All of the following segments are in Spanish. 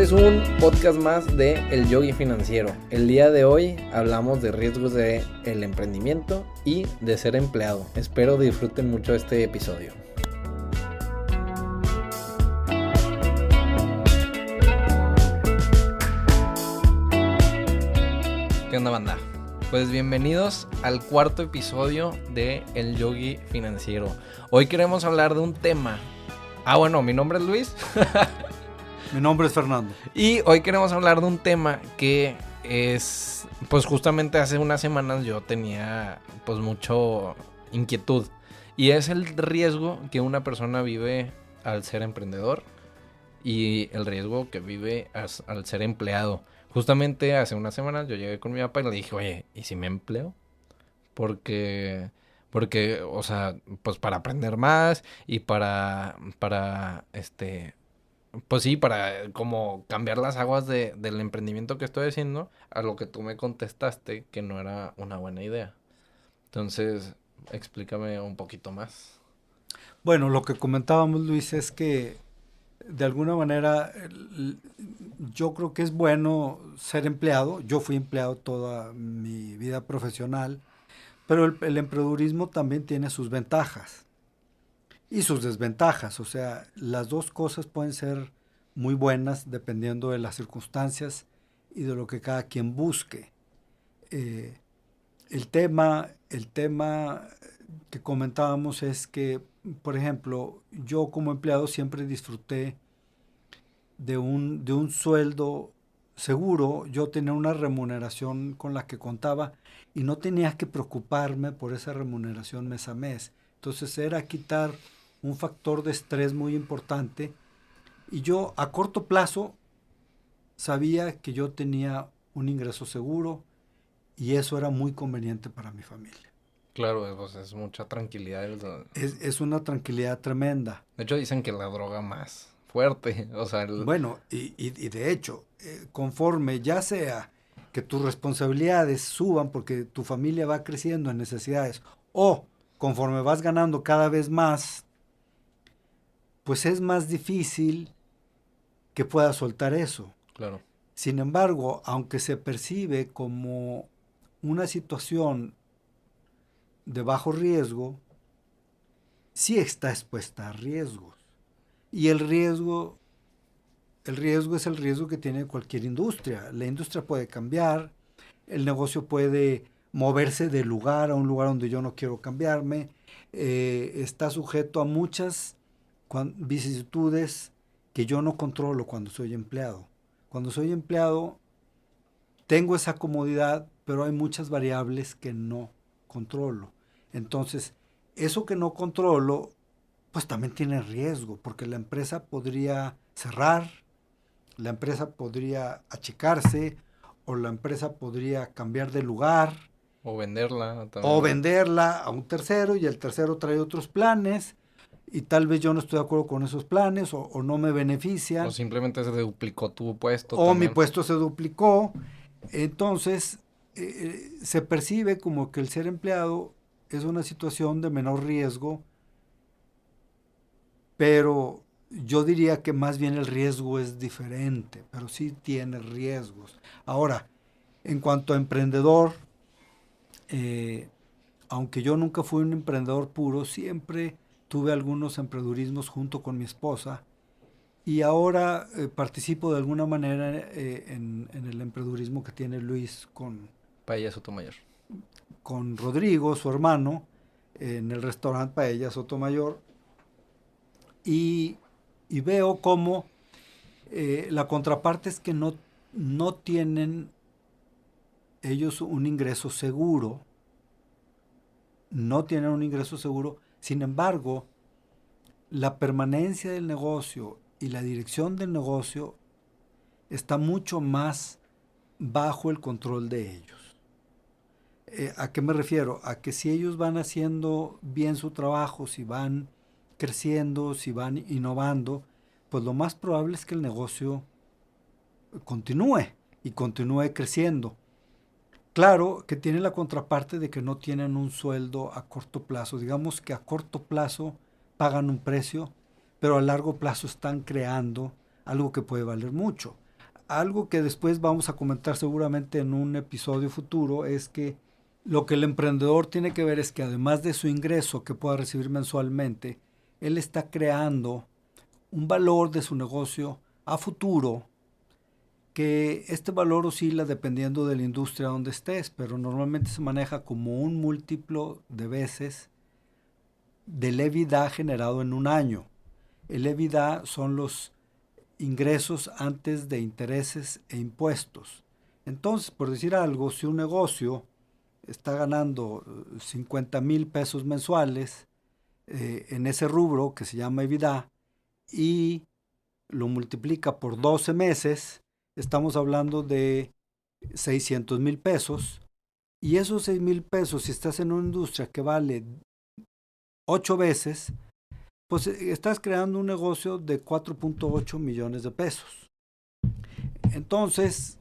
es un podcast más de El Yogi Financiero. El día de hoy hablamos de riesgos del emprendimiento y de ser empleado. Espero disfruten mucho este episodio. ¿Qué onda, banda? Pues bienvenidos al cuarto episodio de El Yogi Financiero. Hoy queremos hablar de un tema. Mi nombre es Luis. Mi nombre es Fernando. Y hoy queremos hablar de un tema que es, pues justamente hace unas semanas yo tenía pues mucho inquietud. Y es el riesgo que una persona vive al ser emprendedor y el riesgo que vive al ser empleado. Justamente hace unas semanas yo llegué con mi papá y le dije, oye, ¿y si me empleo? Porque, o sea, pues para aprender más y para pues sí, para como cambiar las aguas del emprendimiento que estoy haciendo, a lo que tú me contestaste que no era una buena idea. Entonces, explícame un poquito más. Bueno, lo que comentábamos, Luis, es que de alguna manera yo creo que es bueno ser empleado. Yo fui empleado toda mi vida profesional, pero el emprendedurismo también tiene sus ventajas y sus desventajas. O sea, las dos cosas pueden ser muy buenas dependiendo de las circunstancias y de lo que cada quien busque. El tema que comentábamos es que, por ejemplo, yo como empleado siempre disfruté de un sueldo seguro. Yo tenía una remuneración con la que contaba y no tenía que preocuparme por esa remuneración mes a mes. Entonces era quitar un factor de estrés muy importante y yo a corto plazo sabía que yo tenía un ingreso seguro y eso era muy conveniente para mi familia. Claro, pues es mucha tranquilidad. Es una tranquilidad tremenda. De hecho, dicen que la droga más fuerte, o sea... Bueno, y de hecho, conforme ya sea que tus responsabilidades suban porque tu familia va creciendo en necesidades o conforme vas ganando cada vez más, pues es más difícil que puedas soltar eso. Claro. Sin embargo, aunque se percibe como una situación de bajo riesgo, sí está expuesta a riesgos. Y el riesgo es el riesgo que tiene cualquier industria. La industria puede cambiar, el negocio puede moverse de lugar a un lugar donde yo no quiero cambiarme, está sujeto a muchas vicisitudes que yo no controlo cuando soy empleado. Cuando soy empleado tengo esa comodidad, pero hay muchas variables que no controlo. Entonces, eso que no controlo, pues también tiene riesgo, porque la empresa podría cerrar, la empresa podría achicarse, o la empresa podría cambiar de lugar. O venderla. También. O venderla a un tercero, y el tercero trae otros planes, y tal vez yo no estoy de acuerdo con esos planes, o no me benefician. O simplemente se duplicó tu puesto. O también. Mi puesto se duplicó. Entonces, se percibe como que el ser empleado es una situación de menor riesgo, pero yo diría que más bien el riesgo es diferente, pero sí tiene riesgos. Ahora, en cuanto a emprendedor, aunque yo nunca fui un emprendedor puro, siempre tuve algunos emprendedurismos junto con mi esposa y ahora participo de alguna manera en el emprendedurismo que tiene Luis con Paella Sotomayor. Con Rodrigo, su hermano, en el restaurante Paella Sotomayor. Y veo cómo la contraparte es que no tienen ellos un ingreso seguro. No tienen un ingreso seguro. Sin embargo, la permanencia del negocio y la dirección del negocio está mucho más bajo el control de ellos. ¿A qué me refiero? A que si ellos van haciendo bien su trabajo, si van creciendo, si van innovando, pues lo más probable es que el negocio continúe y continúe creciendo. Claro que tiene la contraparte de que no tienen un sueldo a corto plazo. Digamos que a corto plazo pagan un precio, pero a largo plazo están creando algo que puede valer mucho. algo que después vamos a comentar seguramente en un episodio futuro es que lo que el emprendedor tiene que ver es que además de su ingreso que pueda recibir mensualmente, él está creando un valor de su negocio a futuro, que este valor oscila dependiendo de la industria donde estés, pero normalmente se maneja como un múltiplo de veces del EBITDA generado en un año. El EBITDA son los ingresos antes de intereses e impuestos. Entonces, por decir algo, si un negocio está ganando 50,000 pesos mensuales en ese rubro que se llama EBITDA y lo multiplica por 12 meses, estamos hablando de 600,000 pesos. Y esos 6,000 pesos, si estás en una industria que vale 8 veces, pues estás creando un negocio de 4.8 millones de pesos. Entonces,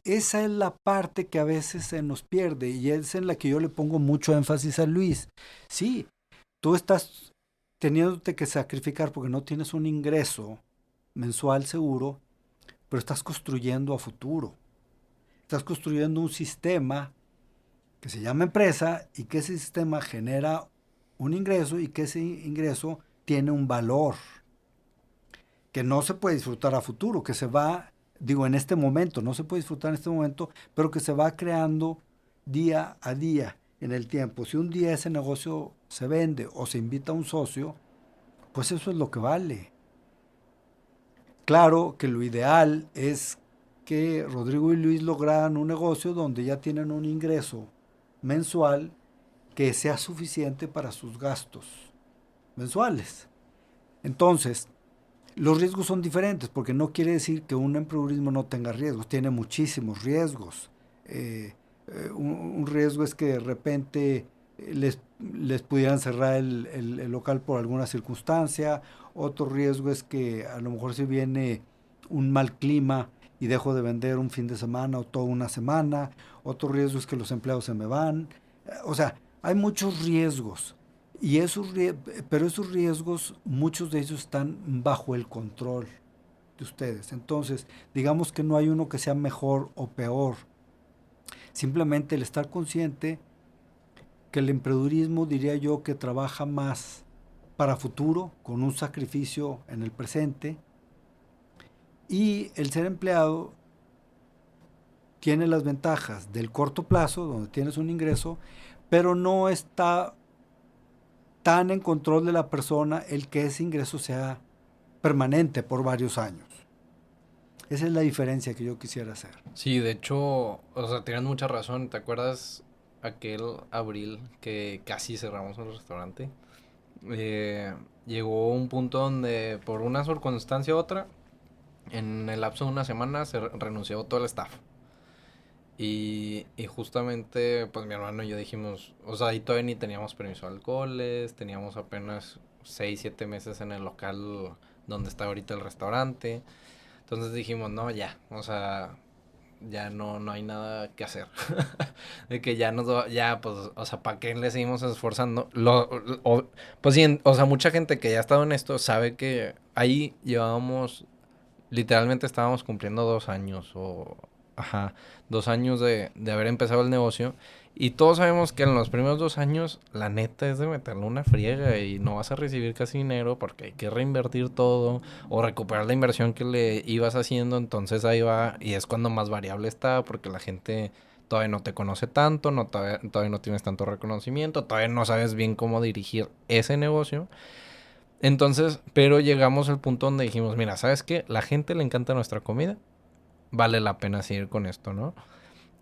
esa es la parte que a veces se nos pierde y es en la que yo le pongo mucho énfasis a Luis. Sí, tú estás teniéndote que sacrificar porque no tienes un ingreso mensual seguro, pero estás construyendo a futuro. Estás construyendo un sistema que se llama empresa y que ese sistema genera un ingreso y que ese ingreso tiene un valor que no se puede disfrutar a futuro, que se va, digo, en este momento, no se puede disfrutar en este momento, pero que se va creando día a día en el tiempo. Si un día ese negocio se vende o se invita a un socio, pues eso es lo que vale. Claro que lo ideal es que Rodrigo y Luis lograran un negocio donde ya tienen un ingreso mensual que sea suficiente para sus gastos mensuales. Entonces, los riesgos son diferentes porque no quiere decir que un emprendedurismo no tenga riesgos, tiene muchísimos riesgos. Un riesgo es que de repente les pudieran cerrar el local por alguna circunstancia, otro riesgo es que a lo mejor si viene un mal clima y dejo de vender un fin de semana o toda una semana, otro riesgo es que los empleados se me van. O sea, hay muchos riesgos. Y pero esos riesgos, muchos de ellos están bajo el control de ustedes. Entonces, digamos que no hay uno que sea mejor o peor. Simplemente el estar consciente que el emprendedurismo, diría yo, que trabaja más para futuro, con un sacrificio en el presente. Y el ser empleado tiene las ventajas del corto plazo, donde tienes un ingreso, pero no está tan en control de la persona el que ese ingreso sea permanente por varios años. Esa es la diferencia que yo quisiera hacer. Sí, de hecho, o sea, tienes mucha razón. ¿Te acuerdas aquel abril que casi cerramos el restaurante? Llegó un punto donde por una circunstancia u otra, en el lapso de una semana se renunció todo el staff. Y justamente, pues mi hermano y yo dijimos, o sea, ahí todavía ni teníamos permiso de alcoholes, teníamos apenas 6 7 meses en el local donde está ahorita el restaurante. Entonces dijimos, no, ya, o sea, ya no hay nada que hacer. De que ya, pues, o sea, ¿para qué le seguimos esforzando? Pues sí, o sea, mucha gente que ya ha estado en esto sabe que ahí llevábamos, literalmente estábamos cumpliendo 2 años ajá, 2 años de haber empezado el negocio. Y todos sabemos que en los primeros 2 años, la neta es de meterle una friega y no vas a recibir casi dinero porque hay que reinvertir todo o recuperar la inversión que le ibas haciendo. Entonces ahí va y es cuando más variable está porque la gente todavía no te conoce tanto, todavía no tienes tanto reconocimiento, todavía no sabes bien cómo dirigir ese negocio. Entonces, pero llegamos al punto donde dijimos, mira, ¿sabes qué? La gente le encanta nuestra comida, vale la pena seguir con esto, ¿no?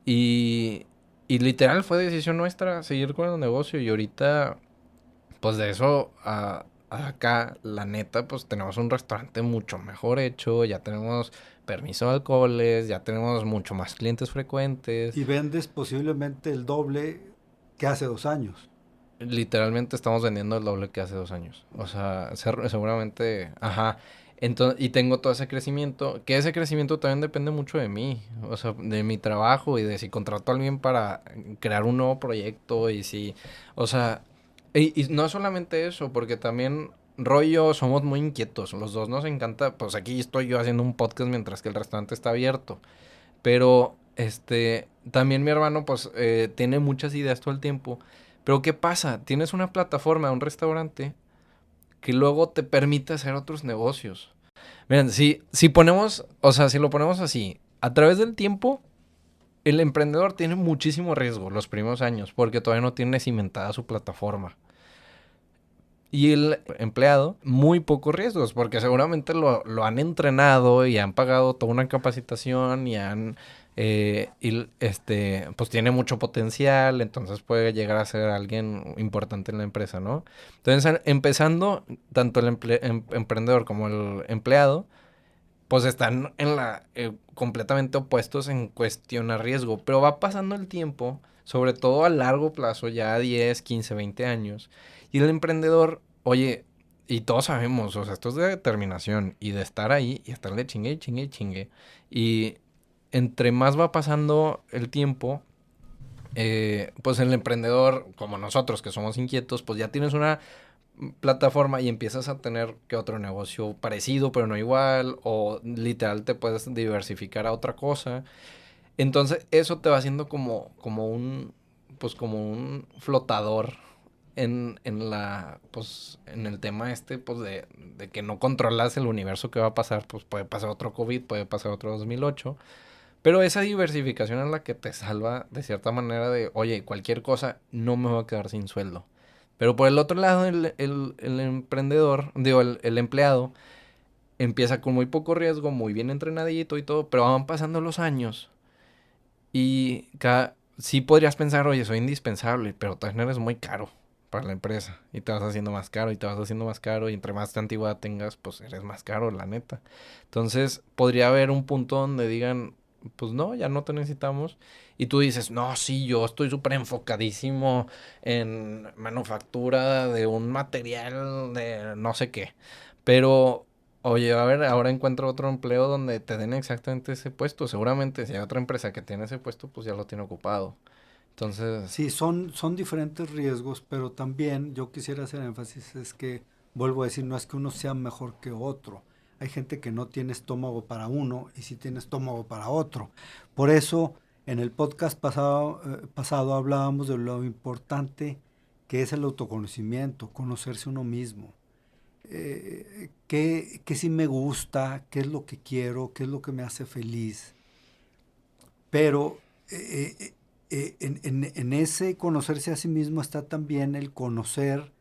Y, y literal fue decisión nuestra seguir con el negocio y ahorita, pues de eso a acá, la neta, pues tenemos un restaurante mucho mejor hecho, ya tenemos permiso de alcoholes, ya tenemos mucho más clientes frecuentes. Y vendes posiblemente el doble que hace 2 años. Literalmente estamos vendiendo el doble que hace 2 años. O sea, seguramente, ajá. Entonces, y tengo todo ese crecimiento, que ese crecimiento también depende mucho de mí, o sea, de mi trabajo y de si contrato a alguien para crear un nuevo proyecto y si, o sea, y no solamente eso, porque también Roy y yo somos muy inquietos. Los dos nos encanta. Pues aquí estoy yo haciendo un podcast mientras que el restaurante está abierto. Pero, también mi hermano, pues, tiene muchas ideas todo el tiempo. Pero, ¿qué pasa? Tienes una plataforma, un restaurante, que luego te permite hacer otros negocios. Miren, si ponemos, o sea, si lo ponemos así, a través del tiempo, el emprendedor tiene muchísimo riesgo los primeros años, porque todavía no tiene cimentada su plataforma. Y el empleado, muy pocos riesgos, porque seguramente lo han entrenado y han pagado toda una capacitación y pues tiene mucho potencial, entonces puede llegar a ser alguien importante en la empresa, ¿no? Entonces, empezando, tanto el emprendedor como el empleado, pues están completamente opuestos en cuestión a riesgo, pero va pasando el tiempo, sobre todo a largo plazo, ya 10, 15, 20 años, y el emprendedor, oye, y todos sabemos, o sea, esto es de determinación y de estar ahí y estarle chingue, chingue, chingue, y entre más va pasando el tiempo, pues el emprendedor, como nosotros que somos inquietos, pues ya tienes una plataforma y empiezas a tener que otro negocio parecido pero no igual, o literal te puedes diversificar a otra cosa. Entonces eso te va haciendo como un, pues como un flotador pues en el tema pues de que no controlas el universo que va a pasar. Pues puede pasar otro COVID, puede pasar otro 2008, pero esa diversificación es la que te salva de cierta manera de, oye, cualquier cosa, no me voy a quedar sin sueldo. Pero por el otro lado, el emprendedor, digo, el empleado, empieza con muy poco riesgo, muy bien entrenadito y todo, pero van pasando los años y sí podrías pensar, oye, soy indispensable, pero también eres muy caro para la empresa y te vas haciendo más caro y te vas haciendo más caro y entre más antigüedad tengas, pues eres más caro, la neta. Entonces, podría haber un punto donde digan, pues no, ya no te necesitamos. Y tú dices, no, sí, yo estoy súper enfocadísimo en manufactura de un material de no sé qué. Pero, oye, a ver, ahora encuentro otro empleo donde te den exactamente ese puesto. Seguramente si hay otra empresa que tiene ese puesto, pues ya lo tiene ocupado. Entonces, Sí, son diferentes riesgos, pero también yo quisiera hacer énfasis, es que, vuelvo a decir, no es que uno sea mejor que otro. Hay gente que no tiene estómago para uno y sí tiene estómago para otro. Por eso, en el podcast pasado hablábamos de lo importante que es el autoconocimiento, conocerse uno mismo. Qué sí me gusta, qué es lo que quiero, qué es lo que me hace feliz. Pero en ese conocerse a sí mismo está también el conocer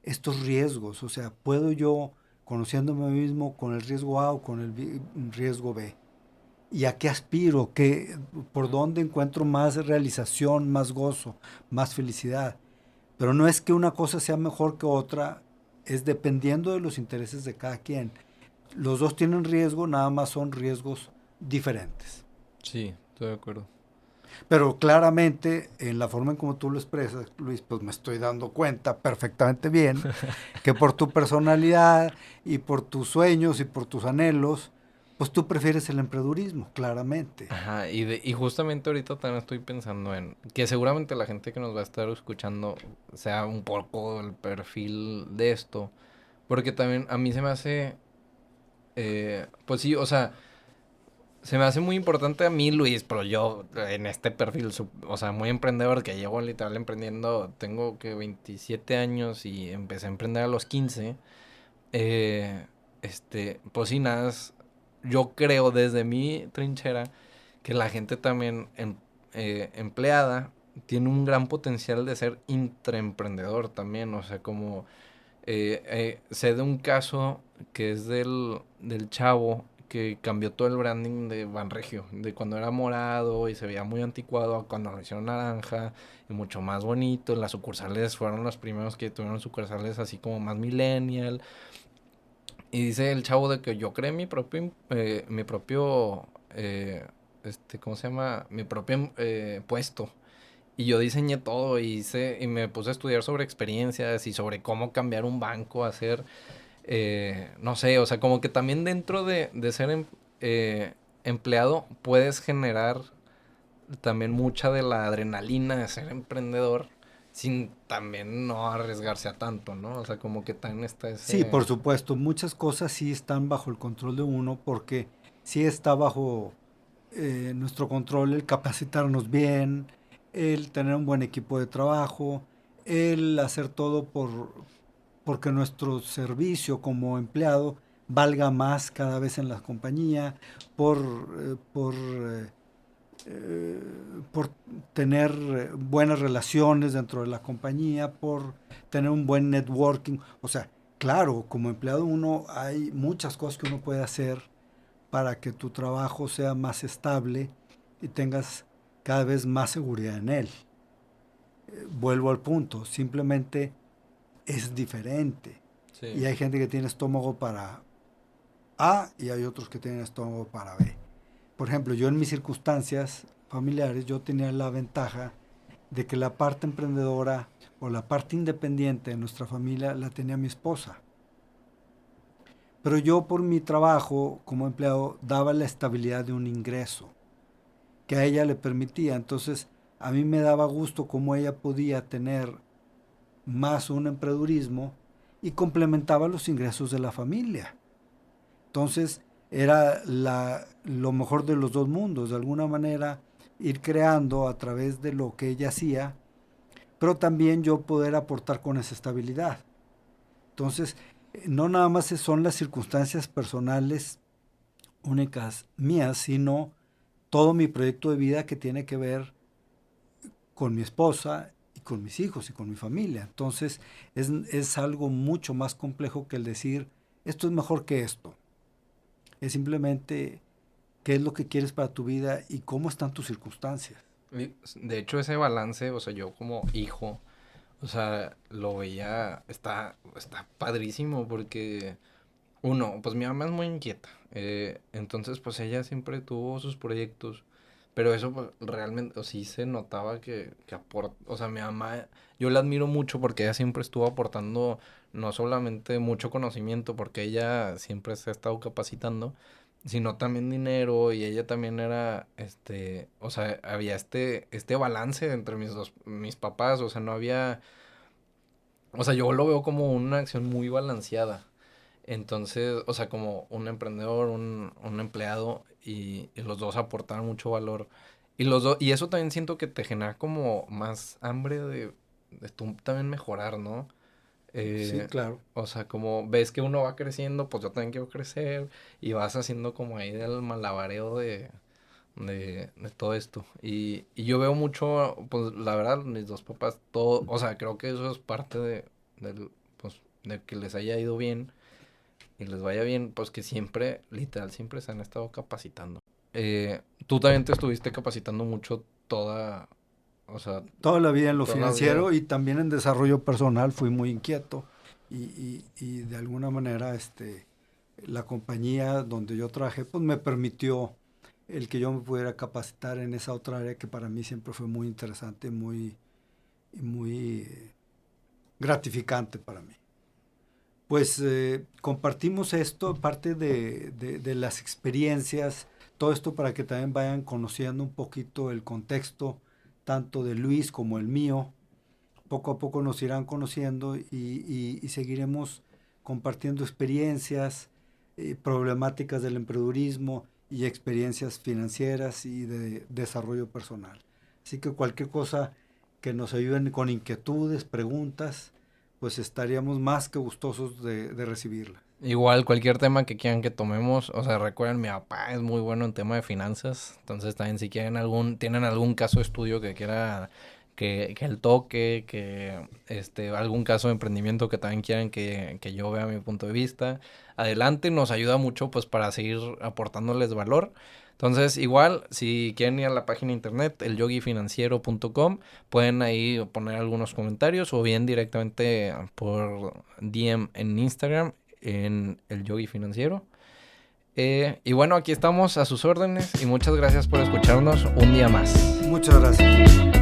estos riesgos. O sea, puedo yo, conociéndome a mí mismo, con el riesgo A o con el riesgo B. ¿Y a qué aspiro? ¿Por dónde encuentro más realización, más gozo, más felicidad? Pero no es que una cosa sea mejor que otra, es dependiendo de los intereses de cada quien. Los dos tienen riesgo, nada más son riesgos diferentes. sí, estoy de acuerdo. Pero claramente, en la forma en como tú lo expresas, Luis, pues me estoy dando cuenta perfectamente bien que por tu personalidad y por tus sueños y por tus anhelos, pues tú prefieres el emprendedurismo, claramente. Ajá, y justamente ahorita también estoy pensando en que seguramente la gente que nos va a estar escuchando sea un poco el perfil de esto. Porque también a mí se me hace, pues sí, o sea, se me hace muy importante a mí, Luis, pero yo en este perfil, o sea, muy emprendedor, que llevo literal emprendiendo, tengo que 27 años y empecé a emprender a los 15. eh, pues sí, nada, yo creo desde mi trinchera que la gente también empleada tiene un gran potencial de ser intraemprendedor también, o sea, como sé de un caso que es del chavo que cambió todo el branding de Banregio, de cuando era morado y se veía muy anticuado a cuando lo hicieron naranja y mucho más bonito. Las sucursales fueron los primeros que tuvieron sucursales así como más millennial. Y dice el chavo de que yo creé mi propio, ¿cómo se llama? Mi propio puesto. Y yo diseñé todo y me puse a estudiar sobre experiencias y sobre cómo cambiar un banco, hacer, no sé, o sea, como que también dentro de ser empleado puedes generar también mucha de la adrenalina de ser emprendedor sin también no arriesgarse a tanto, ¿no? O sea, como que también está ese... Sí, por supuesto, muchas cosas sí están bajo el control de uno porque sí está bajo nuestro control el capacitarnos bien, el tener un buen equipo de trabajo, el hacer todo porque nuestro servicio como empleado valga más cada vez en la compañía, por tener buenas relaciones dentro de la compañía, por tener un buen networking. O sea, claro, como empleado uno hay muchas cosas que uno puede hacer para que tu trabajo sea más estable y tengas cada vez más seguridad en él. Vuelvo al punto, simplemente es diferente. Sí. Y hay gente que tiene estómago para A y hay otros que tienen estómago para B. Por ejemplo, yo en mis circunstancias familiares, yo tenía la ventaja de que la parte emprendedora o la parte independiente de nuestra familia la tenía mi esposa. Pero yo por mi trabajo como empleado daba la estabilidad de un ingreso que a ella le permitía. Entonces a mí me daba gusto cómo ella podía tener más un emprendedurismo y complementaba los ingresos de la familia. Entonces era lo mejor de los dos mundos, de alguna manera ir creando a través de lo que ella hacía, pero también yo poder aportar con esa estabilidad. Entonces, no nada más son las circunstancias personales únicas mías, sino todo mi proyecto de vida que tiene que ver con mi esposa y con mis hijos y con mi familia. Entonces, es algo mucho más complejo que el decir, esto es mejor que esto. Es simplemente qué es lo que quieres para tu vida y cómo están tus circunstancias. De hecho, ese balance, o sea, yo como hijo, o sea, lo veía, está padrísimo porque, uno, pues mi mamá es muy inquieta, entonces pues ella siempre tuvo sus proyectos, pero eso pues, realmente, o sí se notaba que aporta, o sea, mi mamá, yo la admiro mucho porque ella siempre estuvo aportando no solamente mucho conocimiento, porque ella siempre se ha estado capacitando, sino también dinero y ella también era, o sea, había este balance entre mis papás, o sea, no había, o sea, yo lo veo como una acción muy balanceada. Entonces, o sea, como un emprendedor, un empleado y los dos aportaron mucho valor. Y los dos, y eso también siento que te genera como más hambre de tú también mejorar, ¿no? Sí, claro. O sea, como ves que uno va creciendo, pues yo también quiero crecer y vas haciendo como ahí el malabareo de todo esto. Y yo veo mucho, pues la verdad, mis dos papás, todo, o sea, creo que eso es parte pues, de que les haya ido bien y les vaya bien, pues que siempre, literal, siempre se han estado capacitando. Tú también te estuviste capacitando mucho o sea, Toda la vida en lo toda la vida. financiero y también en desarrollo personal fui muy inquieto y de alguna manera la compañía donde yo trabajé pues me permitió el que yo me pudiera capacitar en esa otra área que para mí siempre fue muy interesante, muy gratificante para mí. Pues compartimos esto, parte de las experiencias, todo esto para que también vayan conociendo un poquito el contexto, tanto de Luis como el mío. Poco a poco nos irán conociendo y seguiremos compartiendo experiencias, problemáticas del emprendedurismo y experiencias financieras y de desarrollo personal. Así que cualquier cosa que nos ayuden con inquietudes, preguntas, pues estaríamos más que gustosos de recibirla. Igual, cualquier tema que quieran que tomemos, o sea, recuerden, mi papá es muy bueno en tema de finanzas, entonces también si quieren tienen algún caso de estudio que quiera que él toque, algún caso de emprendimiento que también quieran que yo vea mi punto de vista, adelante, nos ayuda mucho pues para seguir aportándoles valor. Entonces, igual, si quieren ir a la página de internet, elyogifinanciero.com, pueden ahí poner algunos comentarios o bien directamente por DM en Instagram en el Yogi Financiero. Y bueno, aquí estamos a sus órdenes y muchas gracias por escucharnos un día más. Muchas gracias.